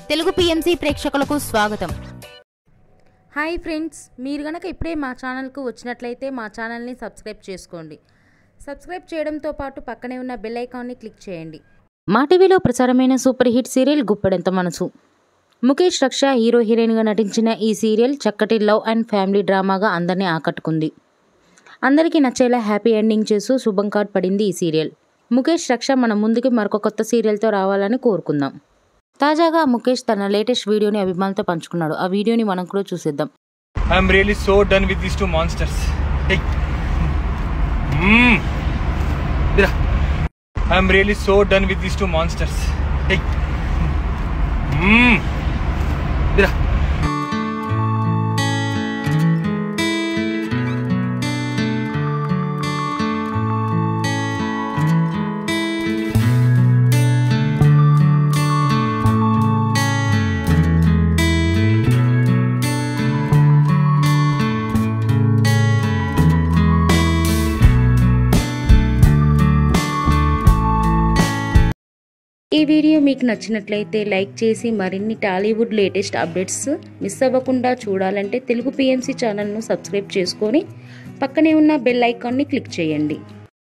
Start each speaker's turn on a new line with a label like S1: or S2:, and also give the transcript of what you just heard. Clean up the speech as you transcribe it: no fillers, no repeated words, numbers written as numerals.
S1: Telugu PMC ప్రేక్షకులకు స్వాగతం.
S2: Hi friends, మీరు గనక ఇప్పుడే మా ఛానల్కు వచ్చినట్లయితే మా ఛానల్ని సబ్స్క్రైబ్ చేసుకోండి. సబ్స్క్రైబ్ చేయడంతో పాటు పక్కనే ఉన్న బెల్ ఐకాన్ని క్లిక్ చేయండి.
S3: మా టీవీలో ప్రసారమైన సూపర్ హిట్ సీరియల్ గుప్పెడంత మనసు. ముఖేష్ రక్ష హీరో హీరోయిన్గా నటించిన ఈ సీరియల్ చక్కటి లవ్ అండ్ ఫ్యామిలీ డ్రామాగా అందరినీ ఆకట్టుకుంది. అందరికీ నచ్చేలా హ్యాపీ ఎండింగ్ చేస్తూ శుభం కార్డ్ పడింది ఈ సీరియల్. ముఖేష్ రక్ష మన ముందుకి మరొక కొత్త సీరియల్తో రావాలని కోరుకుందాం. తాజాగా ముఖేష్ తన లేటెస్ట్ వీడియోని అభిమానులతో పంచుకున్నాడు. ఆ వీడియోని మనం కూడా చూసేద్దాం.
S4: I'm really so done with these two monsters. Hey. I'm really so done with these two monsters. Hey.
S2: ఈ వీడియో మీకు నచ్చినట్లయితే లైక్ చేసి మరిన్ని టాలీవుడ్ లేటెస్ట్ అప్డేట్స్ మిస్ అవ్వకుండా చూడాలంటే తెలుగు పిఎంసి ఛానల్ను సబ్స్క్రైబ్ చేసుకొని పక్కనే ఉన్న బెల్ ఐకాన్ని క్లిక్ చేయండి.